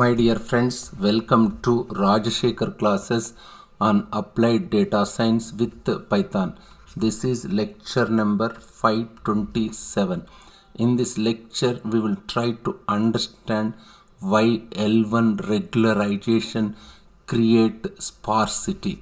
My dear friends, welcome to Rajashekar classes on Applied Data Science with Python. This is lecture number 527. In this lecture, we will try to understand why L1 regularization create sparsity.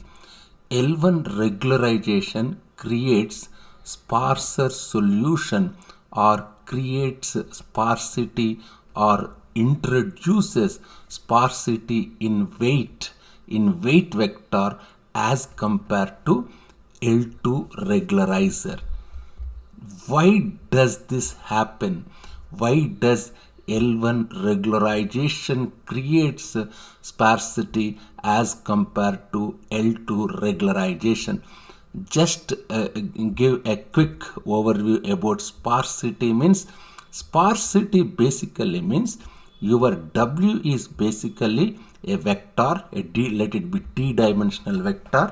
L1 regularization creates sparser solution or creates sparsity or introduces sparsity in weight vector as compared to L2 regularizer. Why does this happen? Why does L1 regularization creates sparsity as compared to L2 regularization? Just give a quick overview about sparsity means. Sparsity basically means your W is basically a vector, let it be d-dimensional vector.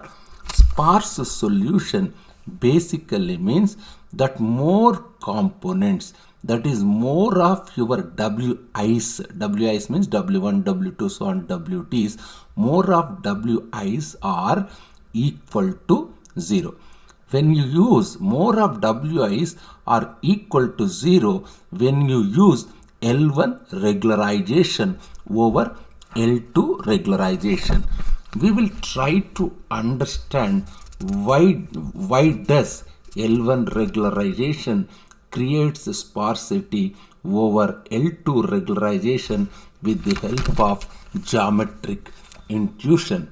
Sparse solution basically means that more components, that is more of your Wi's means W1, W2, so on Wt's, more of Wi's are equal to 0. When you use more of Wi's are equal to 0 when you use L1 regularization over L2 regularization. We will try to understand why does L1 regularization creates sparsity over L2 regularization with the help of geometric intuition.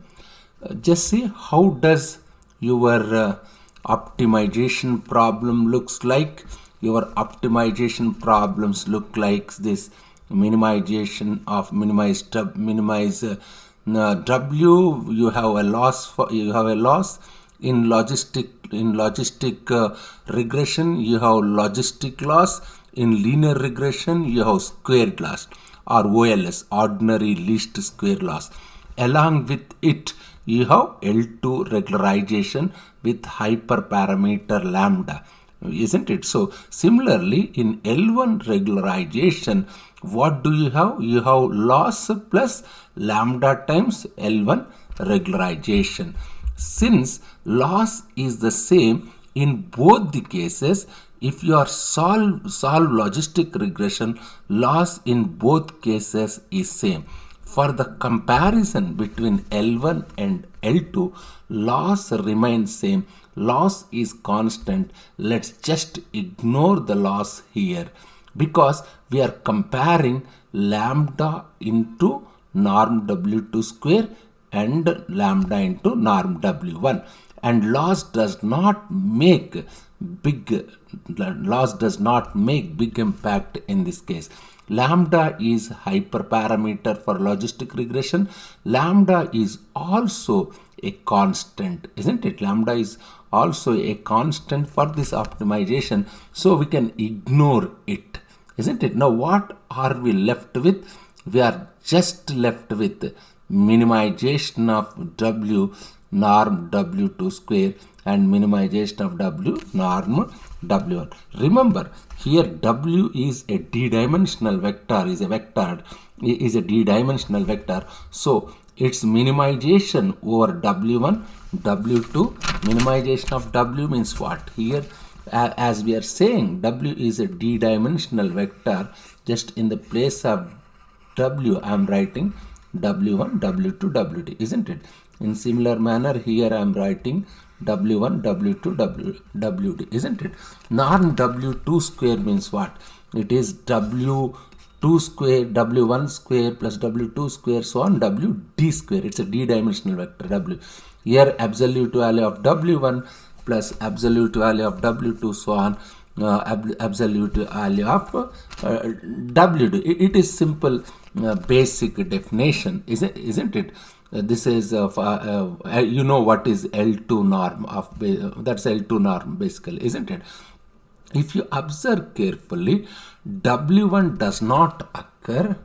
Just see how does your optimization problem looks like. Your optimization problems look like this: minimization of minimize W. You have a loss in logistic regression. You have logistic loss. In linear regression, you have squared loss, or OLS, ordinary least square loss. Along with it, you have L2 regularization with hyperparameter lambda, isn't it? So similarly, in L1 regularization, what do you have? You have loss plus lambda times L1 regularization. Since loss is the same in both the cases, if you are solve logistic regression, loss in both cases is same. For the comparison between L1 and L2, loss remains same. Loss is constant. Let's just ignore the loss here because we are comparing lambda into norm W2 square and lambda into norm W1. And loss does not make big impact in this case. Lambda is hyperparameter for logistic regression. Lambda is also a constant, isn't it? Lambda is also a constant for this optimization, so we can ignore it, isn't it? Now what are we left with? We are just left with minimization of W norm W2 square and minimization of W norm W1. Remember, here W is a d-dimensional vector, is a d-dimensional vector. So its minimization over W1, W2, minimization of W means what? Here, as we are saying, W is a d-dimensional vector. Just in the place of W, I am writing W1, W2, W2, isn't it? In similar manner, here I am writing W1, W2, WD, isn't it? Norm W2 square means what? It is W2 square, W1 square plus W2 square, so on WD square. It's a d-dimensional vector W. Here absolute value of W1 plus absolute value of W2, so on. Absolute value of WD. It is simple basic definition, isn't it? This is you know what is L2 norm of that's L2 norm basically, isn't it? If you observe carefully, W1 does not occur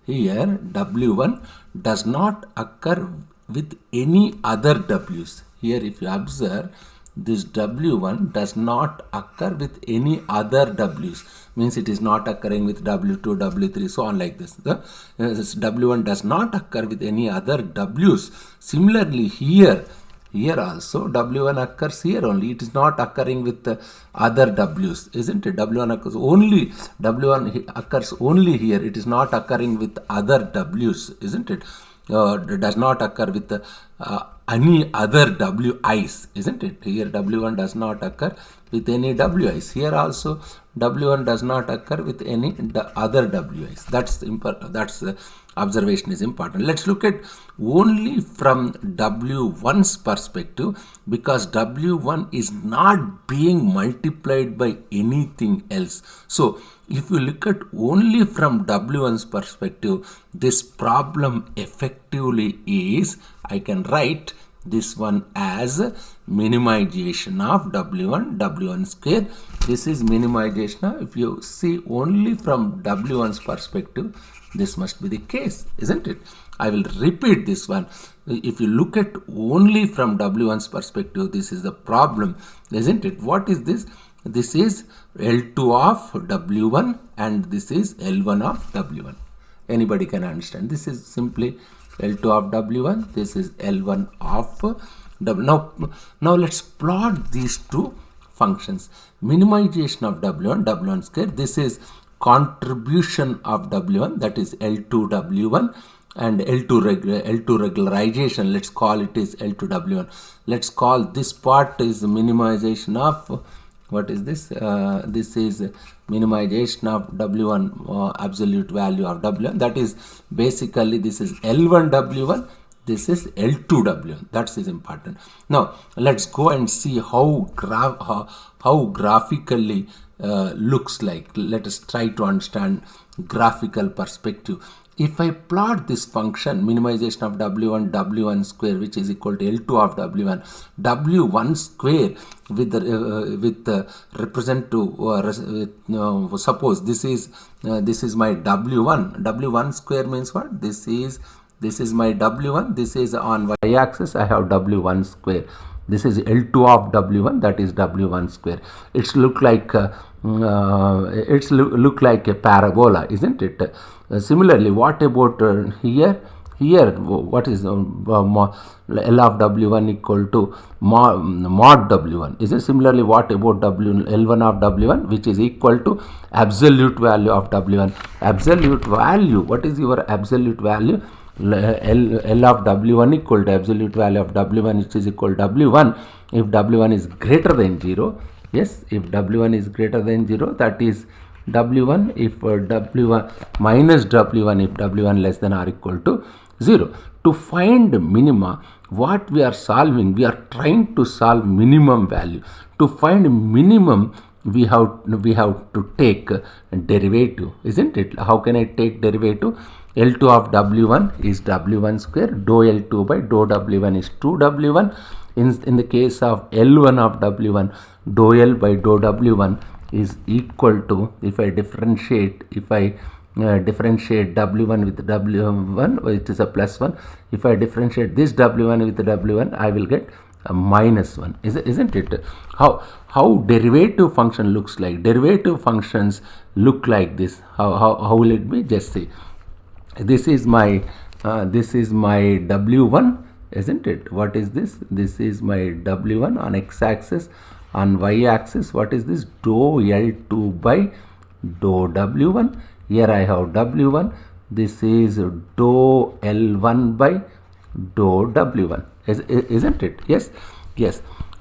here. W1 does not occur with any other W's. Here if you observe, this W1 does not occur with any other W's. Means it is not occurring with W2, W3, so on like this. This W1 does not occur with any other W's. Similarly here also W1 occurs here only. It is not occurring with other W's, isn't it? W1 occurs only here. It is not occurring with other W's, isn't it? Does not occur with any other Wi's, isn't it? Here W1 does not occur with any Wi's. Here also W1 does not occur with any other Wi's. That's observation is important. Let's look at only from W1's perspective, because W1 is not being multiplied by anything else. So if you look at only from W1's perspective, this problem effectively is, I can write this one as minimization of W1 square. This is minimization. If you see only from W1's perspective, this must be the case, isn't it? I will repeat this one. If you look at only from W1's perspective, this is the problem, isn't it? What is this? This is L2 of W1 and this is L1 of W1. Anybody can understand. This is simply L2 of W1. This is L1 of W. Now let's plot these two functions. Minimization of W1 square. This is contribution of W1, that is L2 W1, and L2 regularization. Let's call it is L2 W1. Let's call this part is minimization of, what is this? This is minimization of W1, absolute value of W1. That is basically, this is L1 W1. This is L2 W1. That is important. Now let's go and see how graphically looks like. Let us try to understand graphical perspective. If I plot this function minimization of W1 square, which is equal to L2 of W1 square with representative suppose this is my W1 square means what? This is my W1. This is on y-axis. I have W1 square. This is L2 of W1, that is W1 square. It's look like look like a parabola, isn't it? Similarly, what about here? Here, what is L of W1 equal to mod W1? Is it? Similarly, what about L1 of W1, which is equal to absolute value of W1? Absolute value. What is your absolute value? L of W1 equal to absolute value of W1, which is equal to W1 if W1 is greater than 0. Yes, if W1 is greater than 0, that is W1 if W1 minus W1 if W1 less than or equal to 0. To find minima, what we are solving, we are trying to solve minimum value. To find minimum, we have to take derivative, isn't it? How can I take derivative? L2 of W1 is W1 square. Dou L2 by dou W1 is 2 W1. In the case of L1 of W1, dou L by dou W1 is equal to, if I differentiate W1 with W1, it is a plus 1. If I differentiate this W1 with W1, I will get a minus 1. Isn't it? How derivative function looks like? Derivative functions look like this. How will it be? Just see. This is my W1, isn't it? What is this? This is my W1 on x-axis. On y-axis, what is this? Dou L2 by dou W1. Here I have W1. This is dou L1 by dou W1. Isn't it? Yes.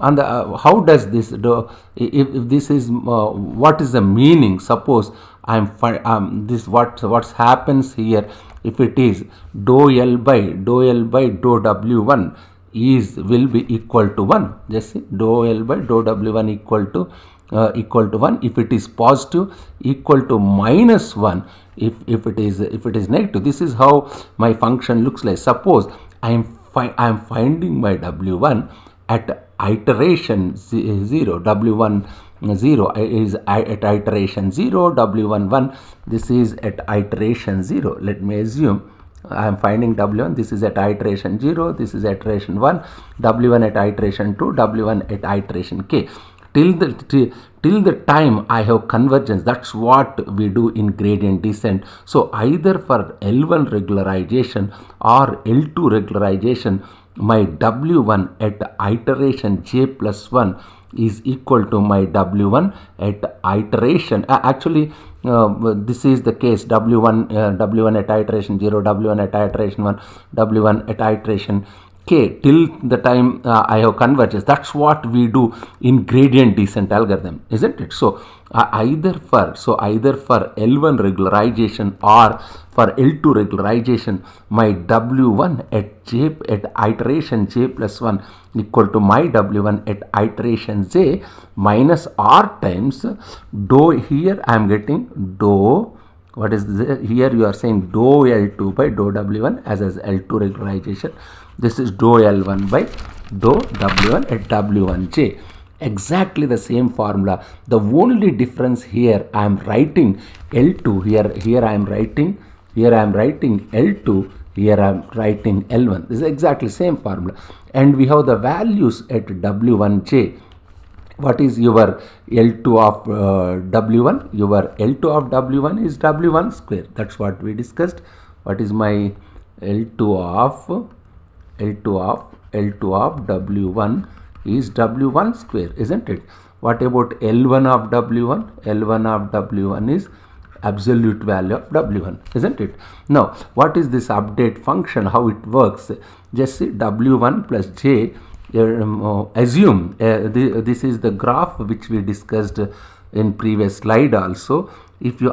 On the how does this do? If this is what is the meaning? Suppose this what happens here. If it is dou L by dou W1 will be equal to 1. Just see, dou L by dou W1 equal to 1. If it is positive, equal to minus 1. If it is negative, this is how my function looks like. Suppose I am finding my W1 at iteration 0. W1 0 is at iteration 0. W1 1. This is at iteration 0. Let me assume I am finding W1. This is at iteration 0, this is at iteration 1, W1 at iteration 2, W1 at iteration k. Till the time I have convergence. That's what we do in gradient descent. So either for L1 regularization or L2 regularization, my W1 at iteration j plus 1 is equal to my W1 at iteration. This is the case. W1 at iteration 0, W1 at iteration 1, W1 at iteration k till the time I have convergence. That's what we do in gradient descent algorithm, isn't it? So either for L1 regularization or for L2 regularization, my W1 at iteration j plus 1 equal to my W1 at iteration j minus r times dou. Here I am getting dou. What is this? Here you are saying dou L2 by dou W1 as L2 regularization. This is dou L1 by dou W1 at W1j. Exactly the same formula. The only difference here I am writing L2. Here I am writing L2. Here I am writing L1. This is exactly same formula. And we have the values at W1j. What is your L2 of W1? Your L2 of W1 is W1 square. That's what we discussed. What is my L2 of W1 is W1 square, isn't it? What about L1 of W1? L1 of W1 is absolute value of W1, isn't it? Now, what is this update function? How it works? Just see W1 plus J. Assume this is the graph which we discussed in previous slide also. If you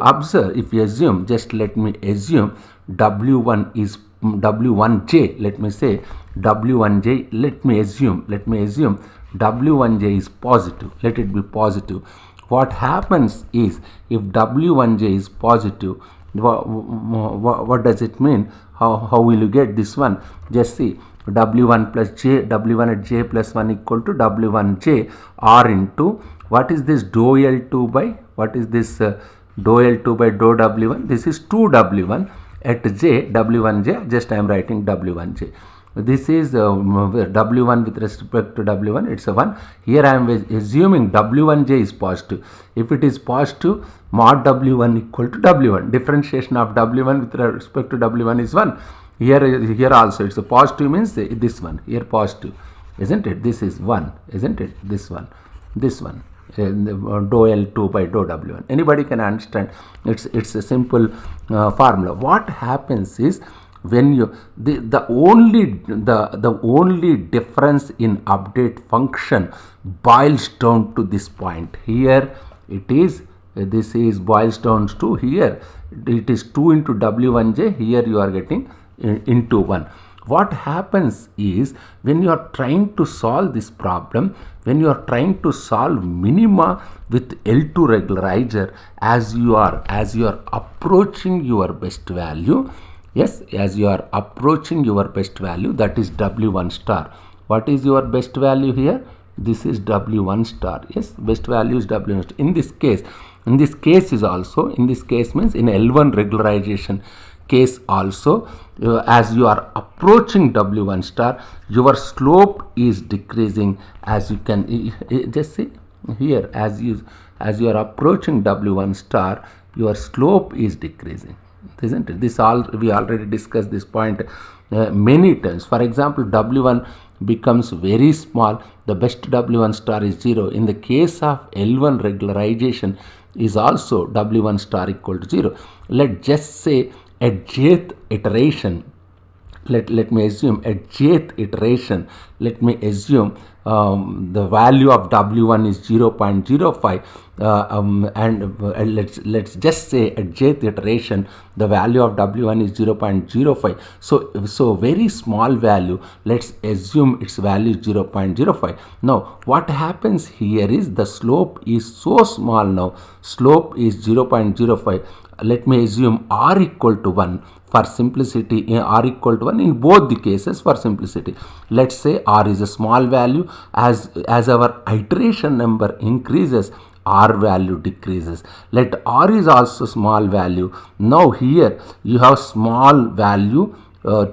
assume, just let me assume W1 is W1j. Let me say W1j. Let me assume W1j is positive. Let it be positive. What happens is, if W1j is positive, what does it mean? How will you get this one? Just see, W1 plus J, W1 at J plus 1 equal to W1J R into, what is this dou L2 by, what is this dou L2 by dou W1? This is 2W1 at J, W1J, just I am writing W1J. This is W1 with respect to W1, it's a 1. Here I am assuming W1J is positive. If it is positive, mod W1 equal to W1. Differentiation of W1 with respect to W1 is 1. Here also it's a positive, means this one. Here positive, isn't it? This is 1, isn't it? This one. Dou L2 by dou W1. Anybody can understand. It's a simple formula. What happens is, when you the only difference in update function boils down to this point. Here it is, this is boils down to, here it is 2 into W1j. Here you are getting into 1. What happens is, when you are trying to solve this problem, when you are trying to solve minima with L2 regularizer, as you are approaching your best value, yes, as you are approaching your best value, that is W1 star. What is your best value here? This is W1 star. Yes, best value is W1 star. In this case is also, in this case means in L1 regularization case also, as you are approaching W1 star, your slope is decreasing. As you can just see here, as you are approaching W1 star, your slope is decreasing, isn't it? We already discussed this point many times. For example, W1 becomes very small, the best W1 star is 0. In the case of L1 regularization is also W1 star equal to 0. Let's just say at jth iteration, let me assume at jth iteration, let me assume the value of W1 is 0.05 and let's just say at jth iteration the value of W1 is 0.05. So very small value, let's assume its value is 0.05. Now what happens here is, the slope is so small now, slope is 0.05. Let me assume R equal to 1 for simplicity, R equal to 1 in both the cases for simplicity. Let's say R is a small value. As our iteration number increases, R value decreases. Let R is also small value. Now here you have small value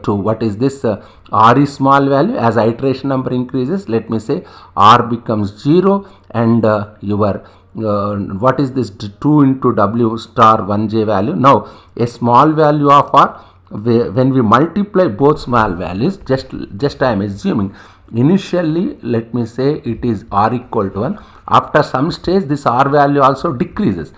to what is this r is small value. As iteration number increases, let me say r becomes 0, and your what is this 2 into w star 1j value. Now a small value of r, when we multiply both small values, just I am assuming initially, let me say it is r equal to 1. After some stage this r value also decreases,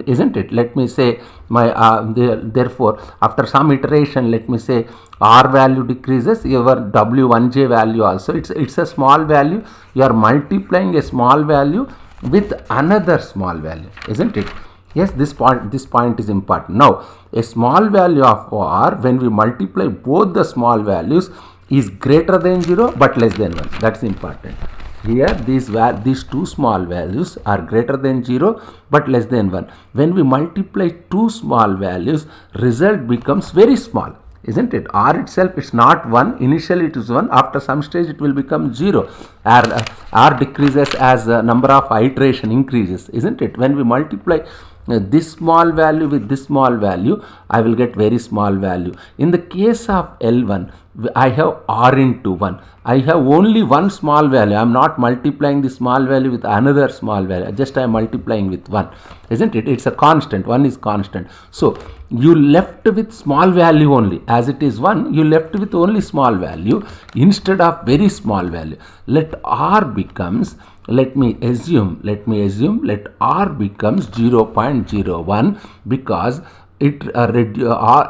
isn't it? Let me say my therefore after some iteration, let me say r value decreases, your w1j value also, it's a small value. You are multiplying a small value with another small value, isn't it? Yes, this point is important. Now a small value of r, when we multiply both the small values, is greater than 0 but less than 1. That's important. Here these two small values are greater than 0 but less than 1. When we multiply two small values, result becomes very small, isn't it? R itself is not 1. Initially it is 1. After some stage it will become 0. R decreases as number of iteration increases, isn't it? When we multiply this small value with this small value, I will get very small value. In the case of L1, I have r into 1. I have only one small value. I am not multiplying the small value with another small value. Just I am multiplying with 1, isn't it? It's a constant. 1 is constant. So you left with small value only. As it is 1, you left with only small value instead of very small value. Let r becomes, let me assume let r becomes 0.01, because it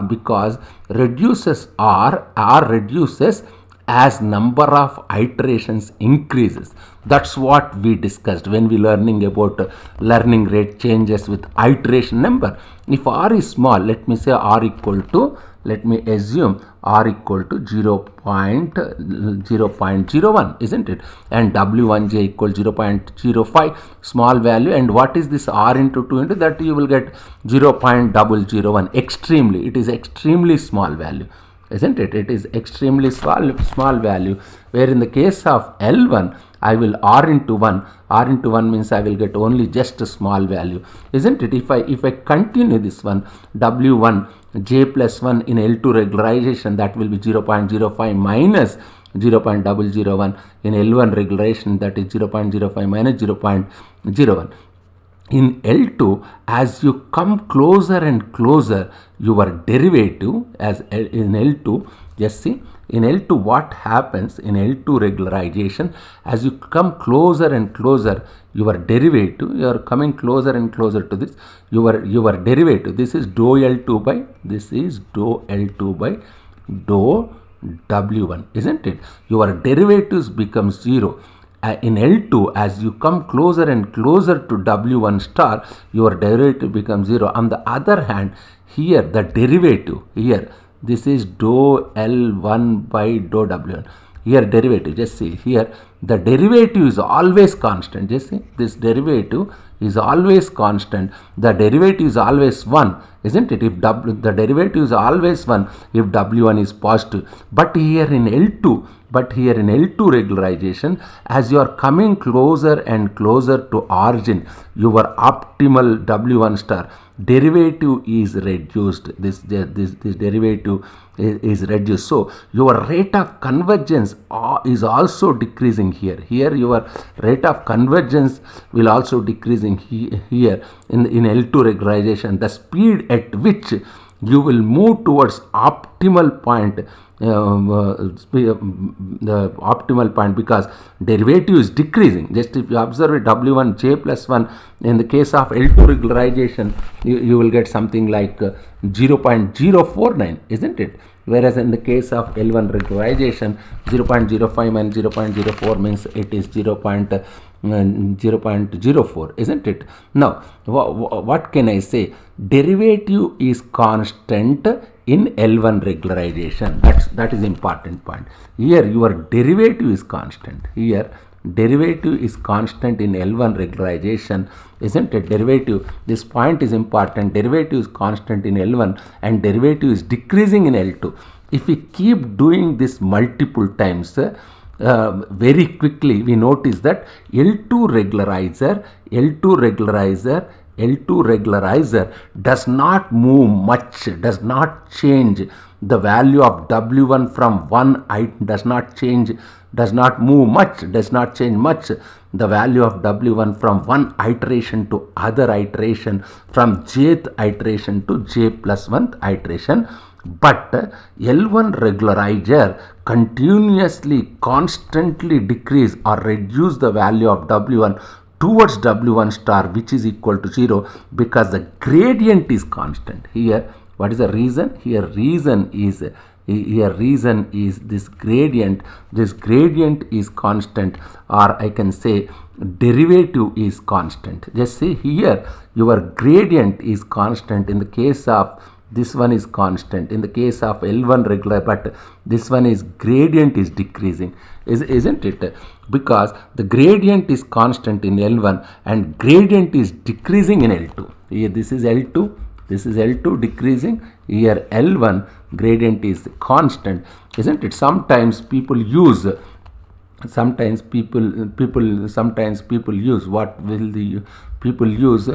because reduces r reduces as number of iterations increases. That's what we discussed when we learning about learning rate changes with iteration number. If r is small, let me say r equal to, let me assume r equal to 0.01, isn't it? And w1j equal 0.05, small value. And what is this r into 2 into that? You will get 0.001. Extremely, it is extremely small value, isn't it? It is extremely small value, where in the case of L1, I will r into 1. R into 1 means I will get only just a small value, isn't it? If I continue this one, W1 j plus 1 in L2 regularization, that will be 0.05 minus 0.001 in L1 regularization, that is 0.05 minus 0.01. In L2, as you come closer and closer, your derivative, as in L2, just see, in L2 what happens in L2 regularization, as you come closer and closer, your derivative, you are coming closer and closer to this, your derivative, this is dou L2 by, this is dou L2 by dou W1, isn't it? Your derivatives become 0. In L2, as you come closer and closer to W1 star, your derivative becomes 0. On the other hand, here the derivative, here this is dou L1 by dou W1. Here derivative, just see here, the derivative is always constant. Just see, this derivative is always constant. The derivative is always 1, isn't it? If the derivative is always 1 if W1 is positive. But here in L2 regularization, as you are coming closer and closer to origin, your optimal W1 star derivative is reduced. This derivative is reduced. So your rate of convergence is also decreasing here. Here your rate of convergence will also decreasing here in L2 regularization. The speed at which you will move towards optimal point, the optimal point, because derivative is decreasing. Just if you observe W1 j plus 1, in the case of L2 regularization, you will get something like 0.049, isn't it? Whereas in the case of L1 regularization, 0.05 minus 0.04 means it is 0.04, isn't it? Now, what can I say? Derivative is constant in L1 regularization. That is important point. Here your derivative is constant. Here derivative is constant in L1 regularization, isn't it? Derivative, this point is important. Derivative is constant in L1 and derivative is decreasing in L2. If we keep doing this multiple times, very quickly we notice that L2 regularizer does not move much, does not change the value of W1 from one does not change, does not move much, does not change much. The value of W1 from one iteration to other iteration, from jth iteration to j plus 1th iteration. But L1 regularizer continuously, constantly decrease or reduce the value of W1 towards W1 star, which is equal to 0, because the gradient is constant. Here, what is the reason? Here reason is this gradient. This gradient is constant, or I can say derivative is constant. Just see here, your gradient is constant. In the case of this one is constant in the case of L1 regular, but this one is gradient is decreasing, isn't it? Because the gradient is constant in L1 and gradient is decreasing in L2. Here this is L2, this is L2 decreasing. Here L1 gradient is constant, isn't it? Sometimes people use what will the people use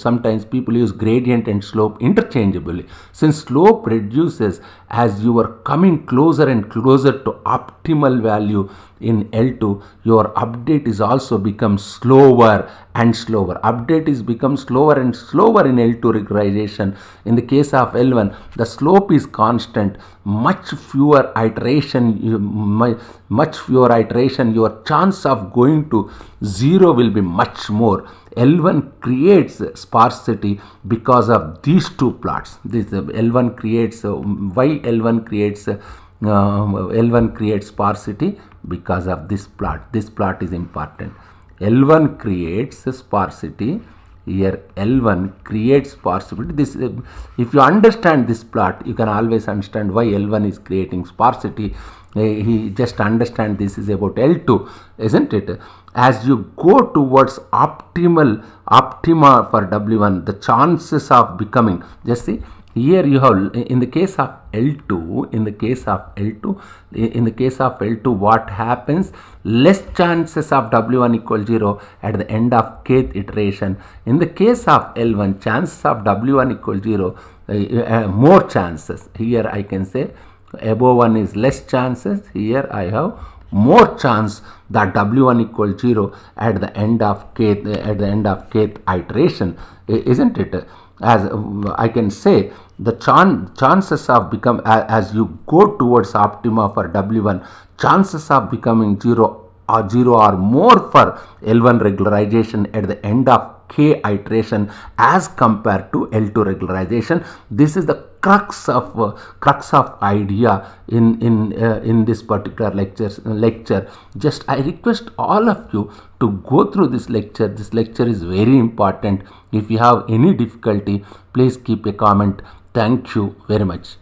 sometimes people use gradient and slope interchangeably. Since slope reduces as you are coming closer and closer to optimal value in L2, your update is also become slower and slower. Update is become slower and slower in L2 regularization. In the case of L1, the slope is constant. Much fewer iteration, your chance of going to 0 will be much more. L1 creates sparsity because of these two plots. This L1 creates why L1 creates sparsity because of this plot. This plot is important. L1 creates sparsity. Here L1 creates sparsity. This, if you understand this plot, you can always understand why L1 is creating sparsity. He just understand this is about L2, isn't it? As you go towards optima for W1, the chances of becoming, just see here you have in the case of L2, what happens? Less chances of W1 equal 0 at the end of kth iteration. In the case of L1, chances of W1 equal 0, more chances. Here I can say above 1 is less chances. Here I have more chance that W1 equals 0 at the end of kth iteration, isn't it? As I can say, the chances of become as you go towards optima for W1, chances of becoming 0 or more for L1 regularization at the end of k iteration as compared to L2 regularization. This is the crux of idea in this particular lecture. Just I request all of you to go through this lecture. This lecture is very important. If you have any difficulty, please keep a comment. Thank you very much.